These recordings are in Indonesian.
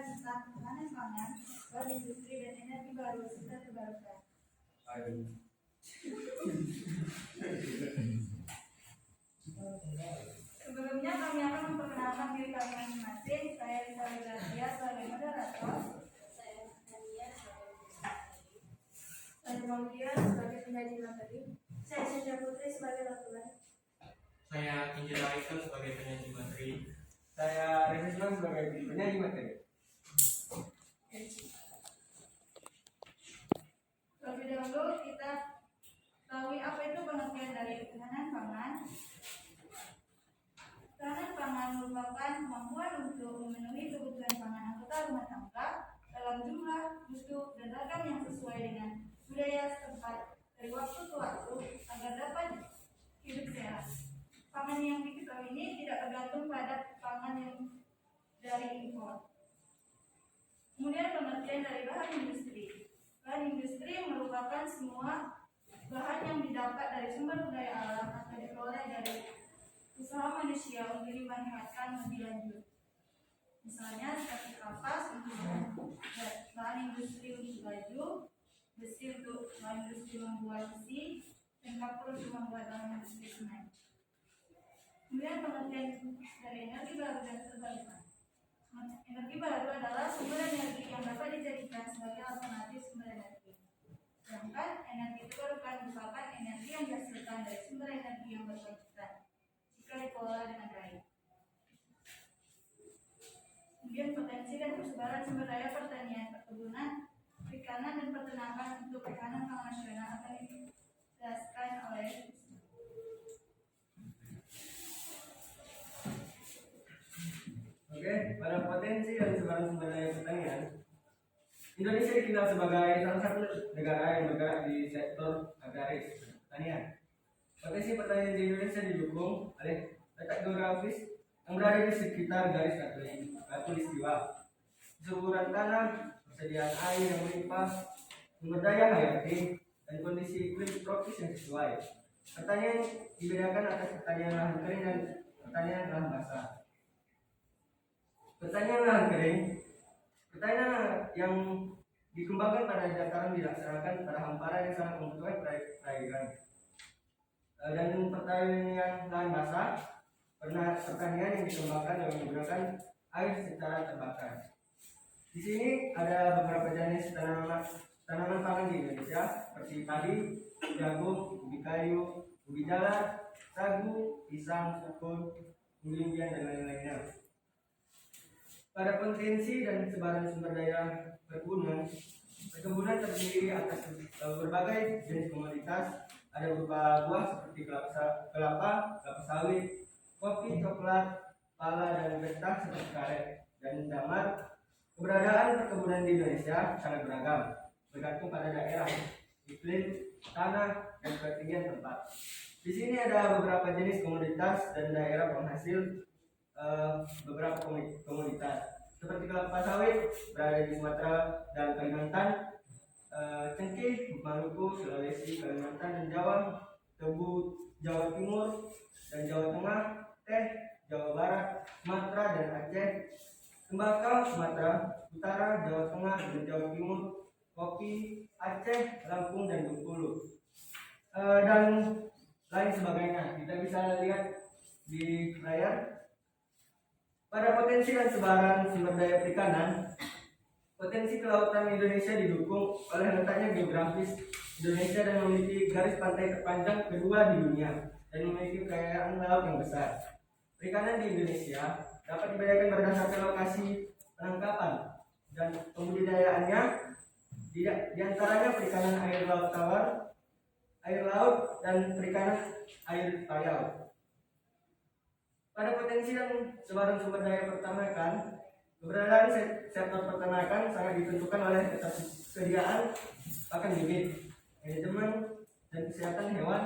tentang ketahanan pangan, bahan industri dan energi baru serta terbarukan. Sebelumnya kami akan memperkenalkan diri kami masing-masing. Saya Risa Wilasia sebagai moderator. Saya Maudia sebagai penyaji materi. Saya Chandra Putri sebagai latulan. Saya Injil Aisyah sebagai penyaji materi. Saya Resisman sebagai penyaji materi. Terlebih dahulu kita tahu apa itu pengertian dari ketahanan pangan. Ketahanan pangan merupakan kemampuan untuk memenuhi kebutuhan pangan anggota rumah tangga dalam jumlah, mutu, dan ragam yang sesuai dengan budaya setempat dari waktu ke waktu agar dapat hidup sehat. Pangan yang diketahui ini tidak tergantung pada pangan yang dari impor. Kemudian pengertian dari bahan industri. Bahan industri merupakan semua bahan yang didapat dari sumber daya alam atau diperoleh dari usaha manusia untuk dimanfaatkan lebih lanjut. Misalnya seperti kapas untuk bahan industri untuk baju, besi untuk bahan industri membuat besi, dan kapur untuk membuat bahan industri semen. Kemudian pengertian dari energi baru dan terbarukan. Energi baru adalah sumber energi yang dapat dijadikan sebagai alternatif sumber energi. Sedangkan energi terbarukan merupakan energi yang dihasilkan dari sumber energi yang berkelanjutan jika dikelola dengan baik. Kemudian potensi dan persebaran sumber daya pertanian, perkebunan, perikanan, dan peternakan untuk ketahanan pangan nasional akan dijelaskan oleh Pada potensi dan sebaran sumber daya pertanian, Indonesia dikenal sebagai salah satu negara yang bergerak di sektor agraris pertanian. Potensi pertanian di Indonesia didukung oleh letak geografis yang berada di sekitar garis khatulistiwa, kesuburan tanah, persediaan air yang melimpah, sumber daya hayati, dan kondisi iklim tropis yang sesuai. Pertanian dibedakan atas pertanian lahan kering dan pertanian lahan basah. Pertanian lahan kering, pertanian yang dikembangkan pada dataran dilaksanakan pada hamparan yang sangat membutuhkan perairan. Dan pertanian lahan basah, pertanian yang dikembangkan dengan menggunakan air secara terbakar. Di sini ada beberapa jenis tanaman pangan di Indonesia seperti padi, jagung, ubi kayu, ubi jalar, sagu, pisang, sukun, umbi-umbian, dan lain-lainnya. Pada potensi dan sebaran sumber daya perkebunan terdiri atas berbagai jenis komoditas. Ada berupa buah seperti kelapa sawit, kopi, coklat, pala, dan betah seperti karet dan damar. Keberadaan perkebunan di Indonesia sangat beragam, bergantung pada daerah, iklim, tanah, dan ketinggian tempat. Di sini ada beberapa jenis komoditas dan daerah penghasil beberapa komoditas seperti kelapa sawit berada di Sumatera dan Kalimantan, cengkeh, Maluku, Sulawesi, Kalimantan, dan Jawa, tebu, Jawa Timur dan Jawa Tengah, teh, Jawa Barat, Sumatera, dan Aceh, tembakau, Sumatera Utara, Jawa Tengah, dan Jawa Timur, kopi, Aceh, Lampung, dan Bengkulu, dan lain sebagainya. Kita bisa lihat di layar. Pada potensi dan sebaran sumber daya perikanan, potensi kelautan Indonesia didukung oleh letaknya geografis Indonesia dan memiliki garis pantai terpanjang kedua di dunia dan memiliki kekayaan laut yang besar. Perikanan di Indonesia dapat dibedakan berdasarkan lokasi penangkapan dan pembudidayaannya, di antaranya perikanan air laut tawar, air laut, dan perikanan air payau. Pada potensi dan sebaran sumber daya peternakan, keberadaan sektor peternakan sangat ditentukan oleh ketersediaan pakan bibit, manajemen dan kesehatan hewan,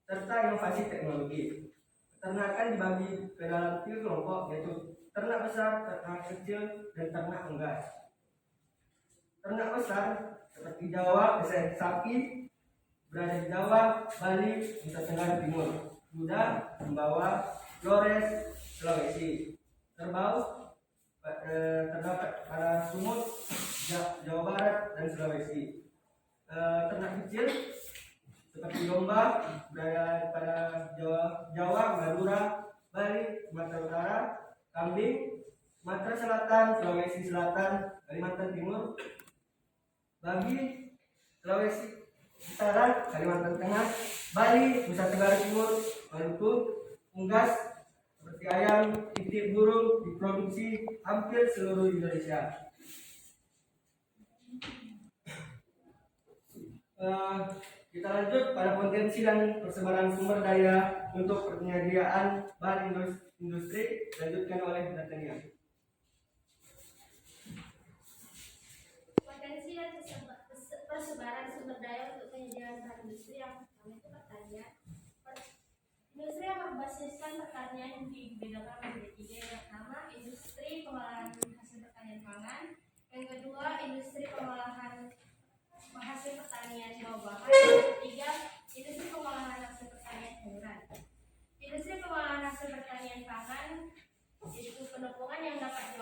serta inovasi teknologi. Peternakan dibagi ke dalam 3 kelompok, yaitu ternak besar, ternak kecil, dan ternak unggas. Ternak besar seperti Jawa, sapi berada di Jawa, Bali, Nusa Tenggara Timur, kuda, Sumbawa, Flores, Sulawesi, kerbau, terdapat pada Sumut, Jawa Barat, dan Sulawesi. Ternak kecil seperti domba berada pada Jawa, Madura, Bali, Sumatera Utara, kambing, Sumatera Selatan, Sulawesi Selatan, Kalimantan Timur, babi, Sulawesi Utara, Kalimantan Tengah, Bali, Nusa Tenggara Timur, Maluku, unggas seperti ayam, itik, burung diproduksi hampir seluruh Indonesia. Kita lanjut pada potensi dan persebaran sumber daya untuk penyediaan bahan industri, dilanjutkan oleh Natania. Potensi dan persebaran sumber daya untuk penyediaan bahan industri yang pertama itu pertanian. Industri yang berbasiskan pertanian dibedakan menjadi tiga. Yang pertama, industri pengolahan hasil pertanian pangan. Yang kedua, industri pengolahan hasil pertanian buah-buahan. Yang ketiga, industri pengolahan hasil pertanian sayuran. Industri pengolahan hasil pertanian pangan yaitu penepungan yang dapat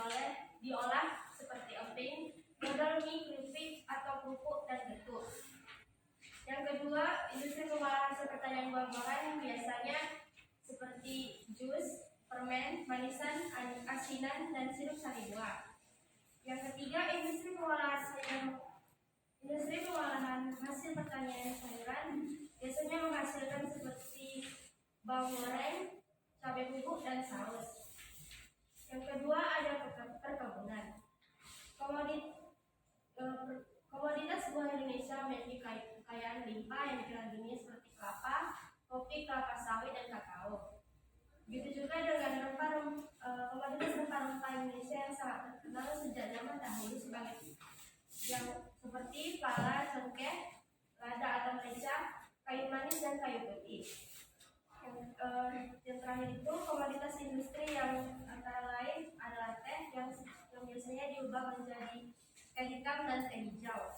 diolah seperti emping, modal mie, keripik atau kerupuk dan getuk. Yang kedua, industri pengolahan hasil pertanian buah-buahan biasanya seperti jus, permen, manisan, asinan, dan sirup sari buah. Yang ketiga, industri pengolahan hasil pertanian sayuran biasanya menghasilkan seperti bawang goreng, cabai bubuk, dan saus. Yang kedua, ada perkebunan. Komoditas buah Indonesia memiliki kekayaan limpah yang dikandungi seperti kelapa, kopi, kelapa sawit, dan kakao. Begitu juga dengan komoditas rempah-rempah Indonesia yang sangat terkenal sejak zaman dahulu yang seperti pala, cengkeh, lada atau merica, kayu manis, dan kayu putih. Yang terakhir itu komoditas industri yang antara lain adalah teh yang biasanya diubah menjadi teh hitam dan teh hijau.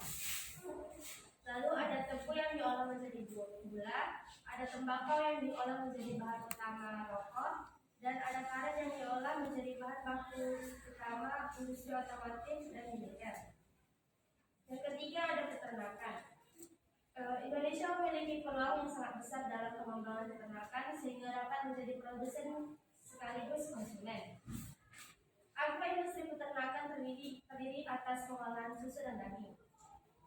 Lalu ada tebu yang diolah menjadi gula, ada tembakau yang diolah menjadi bahan utama rokok, dan ada karet yang diolah menjadi bahan baku utama industri otomotif dan militer. Yang ketiga ada peternakan. Indonesia memiliki peluang yang sangat besar dalam pengembangan peternakan sehingga dapat menjadi produsen sekaligus konsumen. Apa industri peternakan terdiri atas pengolahan susu dan daging.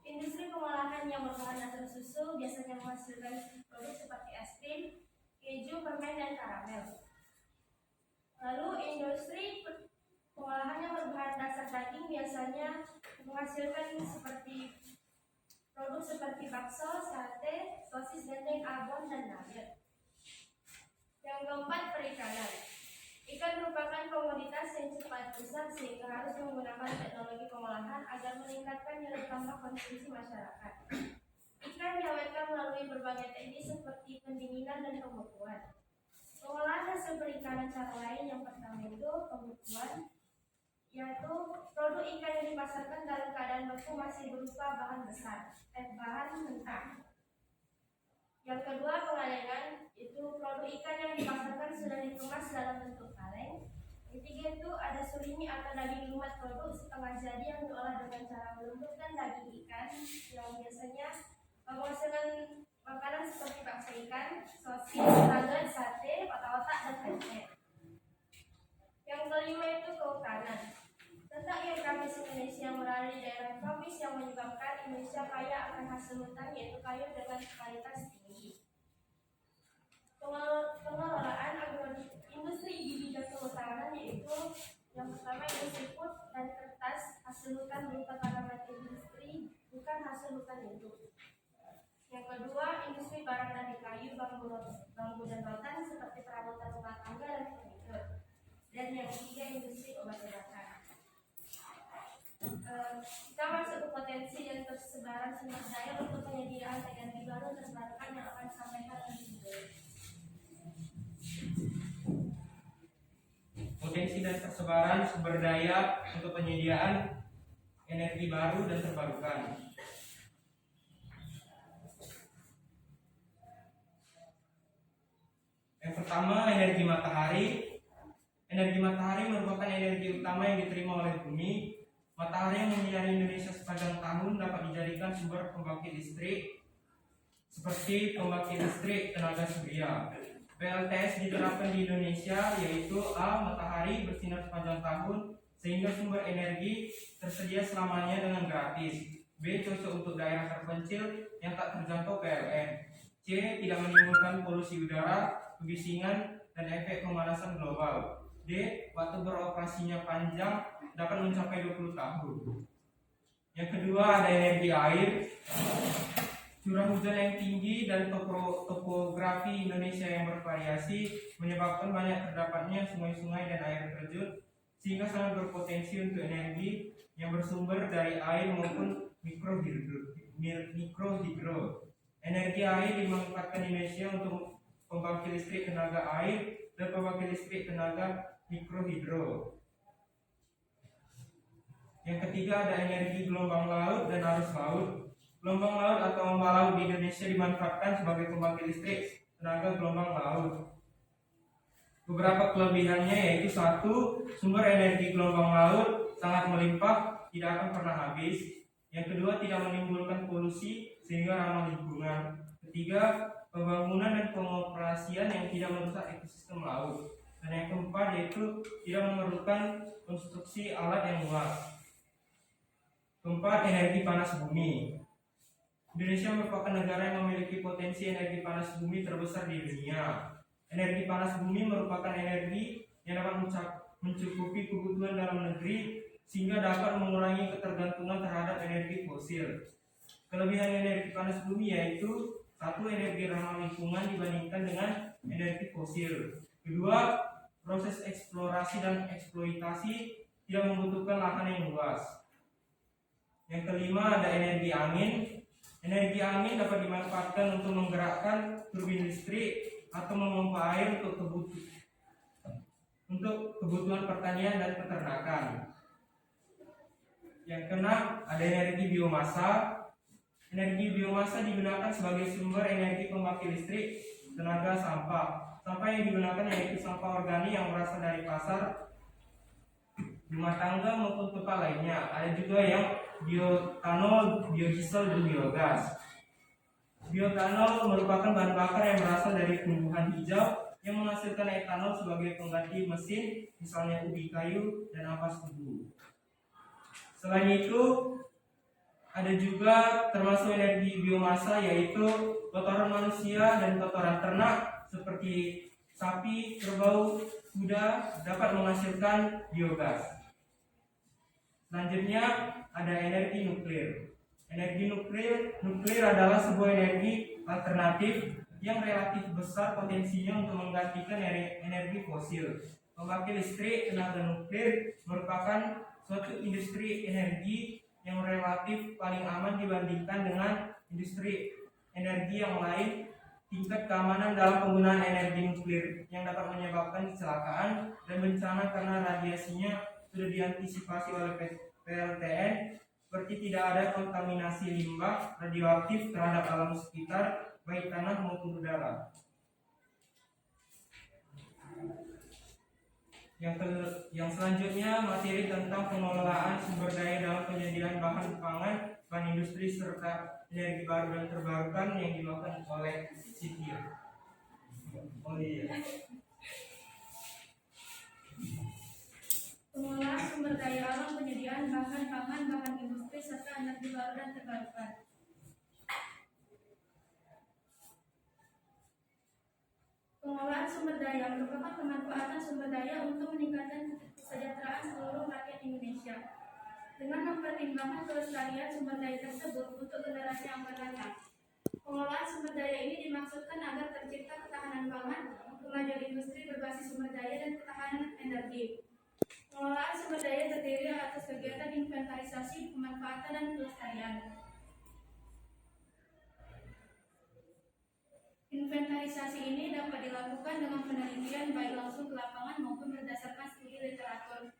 Industri pengolahan yang berbahan dasar susu biasanya menghasilkan produk seperti es krim, keju, permen, dan karamel. Lalu industri pengolahan yang berbahan dasar daging biasanya menghasilkan produk seperti bakso, sate, sosis, dendeng, abon, dan nugget. Yang keempat, perikanan. Ikan merupakan komoditas yang cepat besar sehingga harus menggunakan teknologi pengolahan agar meningkatkan nilai tambah konsumsi masyarakat. Ikan diawetkan melalui berbagai teknik seperti pendinginan dan pembekuan. Pengolahan hasil perikanan cara lain yang pertama itu pembekuan, yaitu produk ikan yang dipasarkan dalam keadaan beku masih berupa bahan mentah. Yang kedua, pengalengan, itu produk ikan yang dipasarkan sudah dikemas dalam bentuk kaleng. Yang ketiga itu ada surimi atau daging lumat produk setengah jadi yang diolah dengan cara melembutkan daging ikan yang biasanya menghasilkan makanan seperti bakso ikan, sosis, nugget, sate, otak-otak, dan pempek. Yang kelima itu kehutanan. Tentang geografis Indonesia yang berada di daerah tropis yang menyebabkan Indonesia kaya akan hasil hutan yaitu kayu dengan kualitas tinggi. Pengelolaan industri di bidang kehutanan yaitu yang pertama industri food dan kertas, hasil hutan berupa tanaman industri bukan hasil hutan itu. Yang kedua, industri barang dari kayu, bambu dan rotan seperti perabotan rumah tangga dan furnitur. Dan yang ketiga, industri obat-obatan. Kita masuk ke potensi dan persebaran sumber daya untuk penyediaan energi baru terbarukan yang akan disampaikan oleh Ibu. Potensi dan persebaran sumber daya untuk penyediaan energi baru dan terbarukan. Yang pertama, energi matahari. Energi matahari merupakan energi utama yang diterima oleh bumi. Matahari yang menyinari Indonesia sepanjang tahun dapat dijadikan sumber pembangkit listrik seperti pembangkit listrik tenaga surya. PLTS diterapkan di Indonesia, yaitu A. Matahari bersinar sepanjang tahun sehingga sumber energi tersedia selamanya dengan gratis. B. Cocok untuk daerah terpencil yang tak terjangkau PLN. C. Tidak menimbulkan polusi udara, kebisingan, dan efek pemanasan global. D. Waktu beroperasinya panjang, dapat mencapai 20 tahun. Yang kedua ada energi air. Curah hujan yang tinggi dan topografi Indonesia yang bervariasi menyebabkan banyak terdapatnya sungai-sungai dan air terjun, sehingga sangat berpotensi untuk energi yang bersumber dari air maupun mikrohidro. Energi air dimanfaatkan Indonesia untuk pembangkit listrik tenaga air dan pembangkit listrik tenaga mikrohidro. Yang ketiga ada energi gelombang laut dan arus laut. Gelombang laut atau ombak laut di Indonesia dimanfaatkan sebagai pembangkit listrik tenaga gelombang laut. Beberapa kelebihannya yaitu 1. Sumber energi gelombang laut sangat melimpah, tidak akan pernah habis. Yang kedua, tidak menimbulkan polusi sehingga ramah lingkungan. Ketiga, pembangunan dan pengoperasian yang tidak merusak ekosistem laut. Dan yang keempat yaitu tidak memerlukan konstruksi alat yang luas. Keempat, energi panas bumi. Indonesia merupakan negara yang memiliki potensi energi panas bumi terbesar di dunia. Energi panas bumi merupakan energi yang dapat mencukupi kebutuhan dalam negeri sehingga dapat mengurangi ketergantungan terhadap energi fosil. Kelebihan energi panas bumi yaitu 1. Energi ramah lingkungan dibandingkan dengan energi fosil. Kedua, proses eksplorasi dan eksploitasi tidak membutuhkan lahan yang luas. Yang kelima ada energi angin. Energi angin dapat dimanfaatkan untuk menggerakkan turbin listrik atau memompa air untuk kebutuhan pertanian dan peternakan. Yang keenam ada energi biomasa. Energi biomasa digunakan sebagai sumber energi pembangkit listrik tenaga sampah. Sampah yang digunakan yaitu sampah organik yang berasal dari pasar, rumah tangga maupun tempat lainnya. Ada juga yang bioetanol, biodiesel, dan biogas. Bioetanol merupakan bahan bakar yang berasal dari tumbuhan hijau yang menghasilkan etanol sebagai pengganti mesin, misalnya ubi kayu dan ampas tebu. Selain itu, ada juga termasuk energi biomasa yaitu kotoran manusia dan kotoran ternak seperti sapi, kerbau, kuda dapat menghasilkan biogas. Selanjutnya ada energi nuklir. Energi nuklir adalah sebuah energi alternatif yang relatif besar potensinya untuk menggantikan energi fosil. Pembangkit listrik tenaga nuklir merupakan suatu industri energi yang relatif paling aman dibandingkan dengan industri energi yang lain. Tingkat keamanan dalam penggunaan energi nuklir yang dapat menyebabkan kecelakaan dan bencana karena radiasinya sudah diantisipasi oleh PLTN, seperti tidak ada kontaminasi limbah radioaktif terhadap alam sekitar, baik tanah maupun udara. Yang selanjutnya materi tentang pengelolaan sumber daya dalam penyediaan bahan pangan, bahan industri serta energi baru dan terbarukan yang dilakukan oleh Sitir. Oh iya. Pengelolaan sumber daya alam, penyediaan bahan pangan, bahan industri serta energi baru dan terbarukan. Pengelolaan sumber daya merupakan pemanfaatan sumber daya untuk meningkatkan kesejahteraan seluruh rakyat Indonesia dengan mempertimbangkan kelestarian sumber daya tersebut untuk generasi yang akan datang. Pengelolaan sumber daya ini dimaksudkan agar tercipta ketahanan pangan, kemajuan industri berbasis sumber daya, dan ketahanan energi. Pengelolaan sumber daya terdiri atas kegiatan inventarisasi, pemanfaatan, dan pelestarian. Inventarisasi ini dapat dilakukan dengan penelitian baik langsung ke lapangan maupun berdasarkan studi literatur.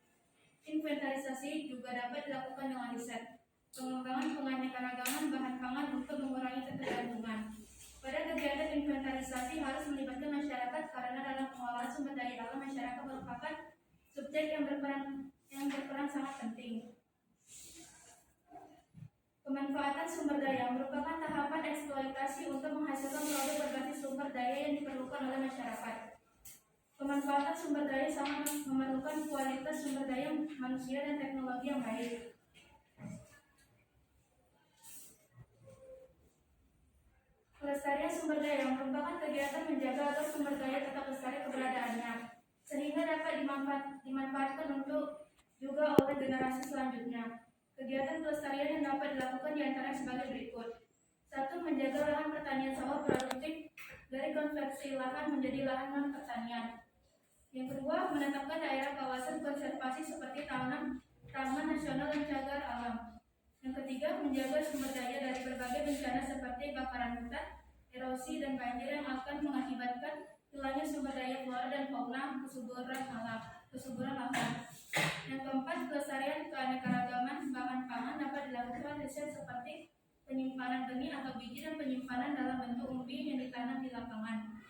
Inventarisasi juga dapat dilakukan dengan riset, pengembangan penganeka-ragaman bahan pangan untuk mengurangi ketergantungan. Pada kegiatan inventarisasi harus melibatkan masyarakat karena dalam pengelolaan sumber daya alam masyarakat merupakan subjek yang berperan sangat penting. Pemanfaatan sumber daya merupakan tahapan eksploitasi untuk menghasilkan produk berbasis sumber daya yang diperlukan oleh masyarakat. Pemanfaatan sumber daya sangat memerlukan kualitas sumber daya manusia dan teknologi yang baik. Pelestarian sumber daya merupakan kegiatan menjaga agar sumber daya tetap lestari keberadaannya, sehingga dapat dimanfaatkan untuk juga oleh generasi selanjutnya. Kegiatan pelestarian yang dapat dilakukan diantaranya sebagai berikut. 1. Menjaga lahan pertanian sawah produktif dari konversi lahan menjadi lahan non-pertanian. Yang kedua, menetapkan daerah kawasan konservasi seperti taman nasional dan cagar alam. Yang ketiga, menjaga sumber daya dari berbagai bencana seperti kebakaran hutan, erosi, dan banjir yang akan mengakibatkan hilangnya sumber daya flora dan fauna, kesuburan lahan. Yang keempat, pelestarian keanekaragaman bahan pangan dapat dilakukan riset seperti penyimpanan benih atau biji dan penyimpanan dalam bentuk umbi yang ditanam di lapangan.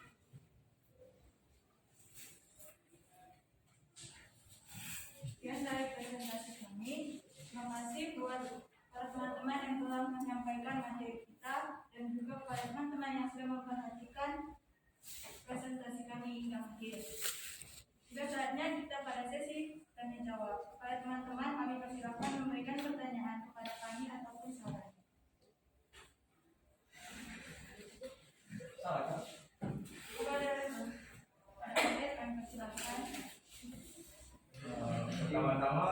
Sekian dari presentasi kami. Terima kasih buat para teman-teman yang telah menyampaikan materi kita dan juga kepada teman-teman yang sudah memperhatikan presentasi kami hingga akhir. Sudah saatnya kita pada sesi tanya jawab. Kepada teman-teman kami persilakan memberikan pertanyaan kepada kami ataupun saran. Kepada Ed kami persilakan. Pertama-tama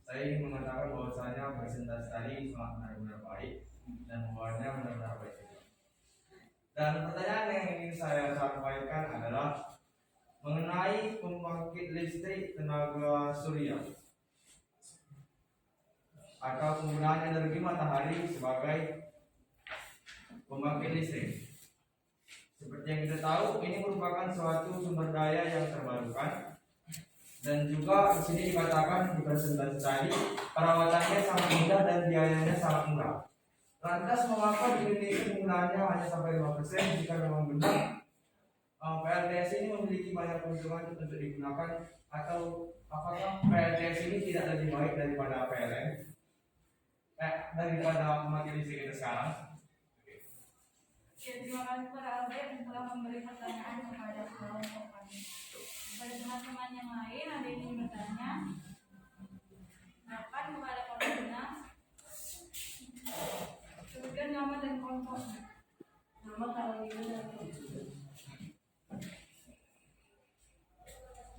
saya ingin mengatakan bahwasanya presentasi tadi sangat benar-benar baik dan membawaannya benar-benar baik. Dan pertanyaan yang ingin saya sampaikan adalah mengenai pembangkit listrik tenaga surya atau penggunaan energi matahari sebagai pembangkit listrik. Seperti yang kita tahu, ini merupakan suatu sumber daya yang terbarukan. Dan juga di sini dikatakan di presentasi tadi perawatannya sangat mudah dan biayanya sangat murah. Lantas mengapa di Indonesia penggunaannya hanya sampai 5% jika memang benar PLTS ini memiliki banyak keuntungan untuk digunakan, atau apakah PLTS ini tidak lebih baik daripada PLN? Daripada pembangkit listrik kita sekarang? Terima kasih kepada Albert yang telah memberi pertanyaan kepada kelompok kami. Kepada teman-teman yang lain ada yang ingin bertanya, silakan kepada kelompoknya. Sebutkan nama dan kelompok. Nama Carolina dan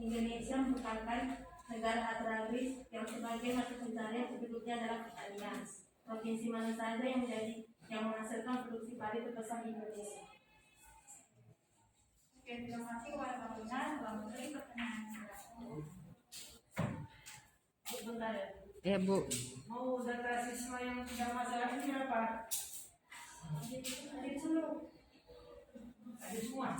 Indonesia merupakan negara agraris yang sebagai mata pencarian penduduknya adalah pertanian. Provinsi mana saja yang menghasilkan produksi padi terbesar di Indonesia? Oke, terima kasih kepada Carolina telah memberi pertanyaan. Sebentar ya. Ya Bu. Mau data siswa yang tidak masalah ini berapa? Ada semua. Ada semua.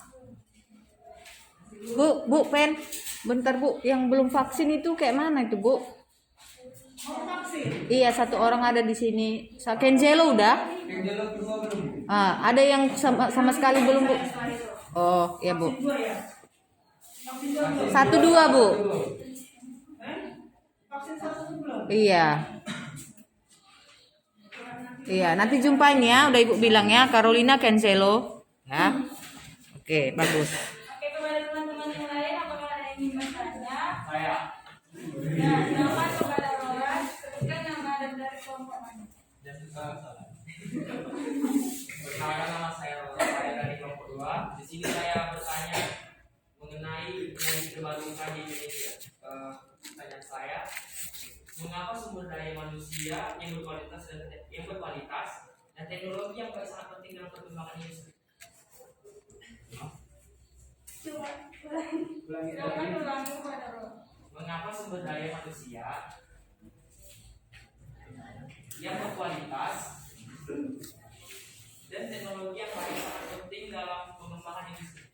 Bu, pen. Bentar Bu, yang belum vaksin itu kayak mana itu Bu? Mau vaksin? Iya, satu orang ada di sini. Kenzelo udah? Kenzelo kedua belum. Ada yang sama sekali belum Bu? Oh, ya Bu. Vaksin 2 ya? Vaksin 2 belum? 1 2 Bu. Vaksin 1 belum? Iya. Iya, nanti jumpain ya. Udah Ibu bilang ya, Carolina Kenzelo. Ya. Oke, bagus. Oke, kepada teman-teman yang lain, apakah ada yang ingin bertanya? Saya. Ya, silakan kepada Roland. Sebutkan nama dan dari kelompok mana. Perkenalkan, nama saya dari kelompok 2. Di sini saya bertanya mengenai energi terbarukan di Indonesia. Pertanyaan saya, mengapa sumber daya manusia yang berkualitas dan teknologi yang baik sangat penting dalam perkembangan industri? Silakan ulangi kepada Roland. Mengapa sumber daya manusia yang berkualitas dan teknologi yang baik sangat penting dalam pengembangan industri?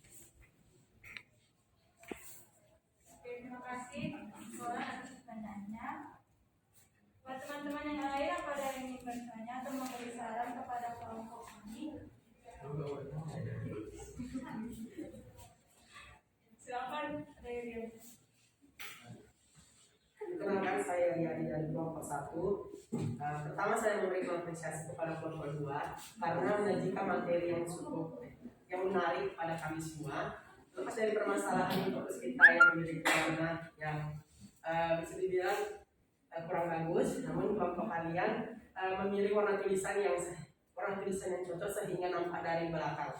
Oke, terima kasih Roland atas pertanyaannya. Buat teman-teman yang lain, apa ada yang ingin bertanya atau memberi saran kepada kelompok kami? Silakan, ada yang ingin. adik-adik dari kelompok 1. Pertama saya memberikan apresiasi kepada kelompok 2 karena menyajikan materi yang cukup yang menarik pada kami semua. Lepas dari permasalahan fokus kita yang memiliki warna yang bisa dibilang kurang bagus, namun kelompok kalian memilih warna tulisan yang cocok sehingga nampak dari belakang.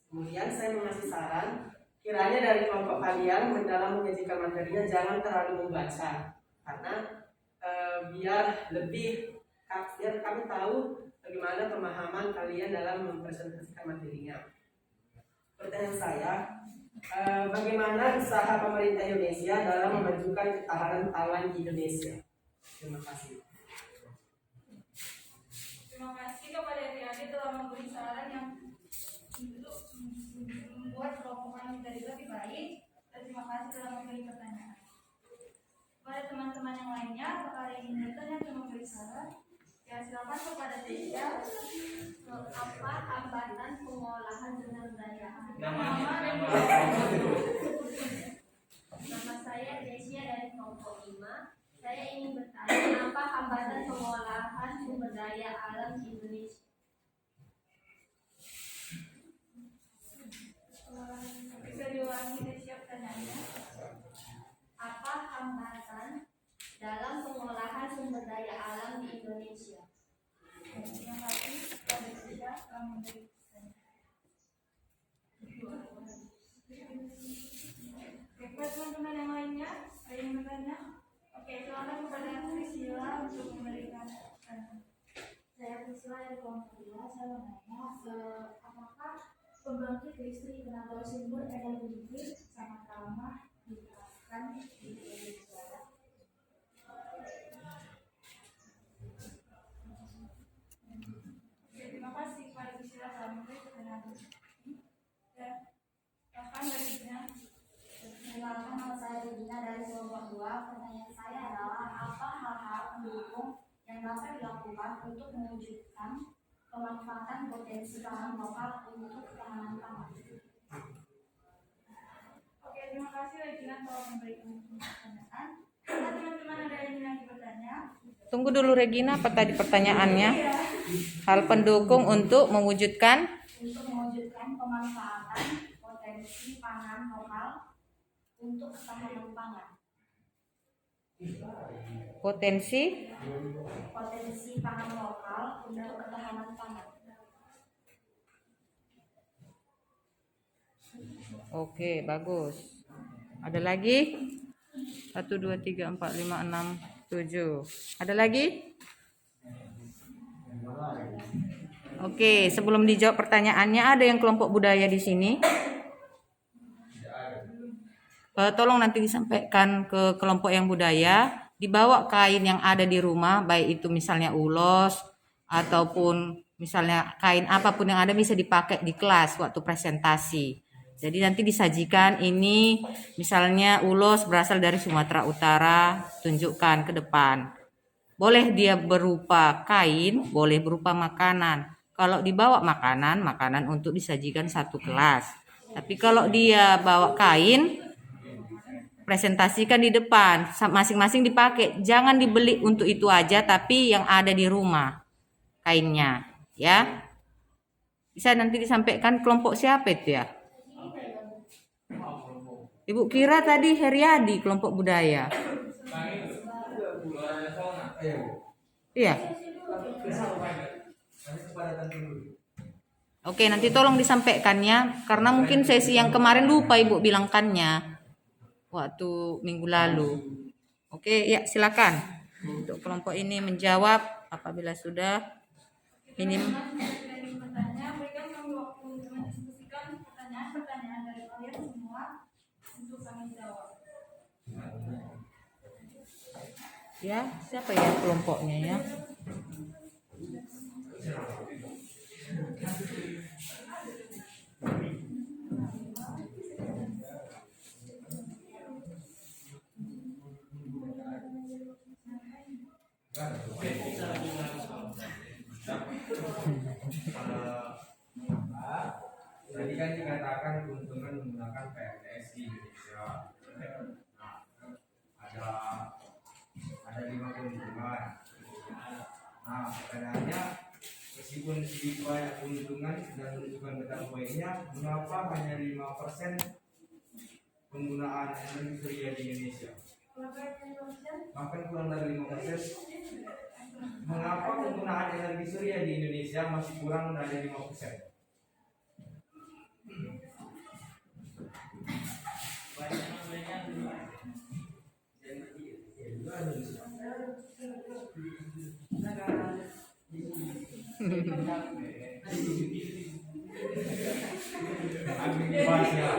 Kemudian saya mengasih saran, kiranya dari kelompok kalian dalam menyajikan materinya jangan terlalu membaca, karena biar kami tahu bagaimana pemahaman kalian dalam mempresentasikan materinya. Pertanyaan saya, bagaimana usaha pemerintah Indonesia dalam memajukan ketahanan pangan di Indonesia? Terima kasih. Terima kasih kepada adik-adik telah memberi saran yang untuk membuat kelompok kami menjadi lebih baik, dan terima kasih telah memberi pertanyaan. Kepada teman-teman yang lainnya, apakah ada yang ingin bertanya atau memberi saran? Ya, silakan kepada Tisha. Apa hambatan pengolahan sumber daya? Nama saya Desia dari kelompok 5. Saya ingin bertanya, apa hambatan pengolahan sumber daya alam di Indonesia? Bisa diulangi Tisha pertanyaannya? Apa hambatan dalam pengolahan sumber daya alam di Indonesia? Terima kasih kepada Tisha telah memberi pertanyaan. Oke, buat teman-teman yang lainnya, ada yang bertanya? Oke, silakan kepada Priscilla untuk memberikan pertanyaan. Saya Priscilla dari kelompok 2. Saya bertanya, apakah pembangkit listrik tenaga sumber energi nuklir sangat ramah diterapkan di Indonesia? Oke, terima kasih kepada Priscilla telah memberi pertanyaan. Ya, silakan berikutnya. Perkenalkan, nama saya Regina dari kelompok 2. Pertanyaan saya adalah, apa hal-hal pendukung yang dapat dilakukan untuk mewujudkan pemanfaatan potensi pangan lokal untuk ketahanan pangan? Oke, terima kasih Regina telah memberikan pertanyaan. Apakah teman-teman ada yang ingin lagi bertanya? Tunggu dulu Regina, apa tadi pertanyaannya? Hal pendukung untuk mewujudkan Pemanfaatan potensi pangan lokal untuk ketahanan pangan. Potensi Pangan lokal untuk ketahanan pangan. Oke, bagus. Ada lagi? 1, 2, 3, 4, 5, 6, 7. Ada lagi? Oke, sebelum dijawab pertanyaannya, ada yang kelompok budaya di sini? Tolong nanti disampaikan ke kelompok yang budaya, dibawa kain yang ada di rumah, baik itu misalnya ulos ataupun misalnya kain apapun yang ada bisa dipakai di kelas waktu presentasi. Jadi nanti disajikan ini misalnya ulos berasal dari Sumatera Utara, tunjukkan ke depan. Boleh dia berupa kain, boleh berupa makanan. Kalau dibawa makanan untuk disajikan satu kelas. Tapi kalau dia bawa kain, presentasikan di depan, masing-masing dipakai. Jangan dibeli untuk itu aja, tapi yang ada di rumah kainnya, ya. Bisa nanti disampaikan kelompok siapa itu ya? Ibu Kira tadi Heriadi kelompok budaya. Iya. Oke, nanti tolong disampaikannya karena mungkin sesi yang kemarin lupa Ibu bilangkannya waktu minggu lalu. Oke, ya silakan. Untuk kelompok ini menjawab apabila sudah ini. Bertanya, berikan kami waktu untuk mendiskusikan pertanyaan dari kalian semua untuk kami jawab. Ya, siapa ya kelompoknya ya? Tadi kan dikatakan keuntungan menggunakan PNS di Indonesia. Nah, ada ada 5 keuntungan. Nah, pertanyaannya, meskipun sedikit banyak keuntungan dan menunjukkan betapa baiknya, mengapa hanya 5% penggunaan energi surya di Indonesia? Bahkan kurang dari 5%. Mengapa penggunaan energi surya di Indonesia masih kurang dari 5%? Ambil dibahas ya.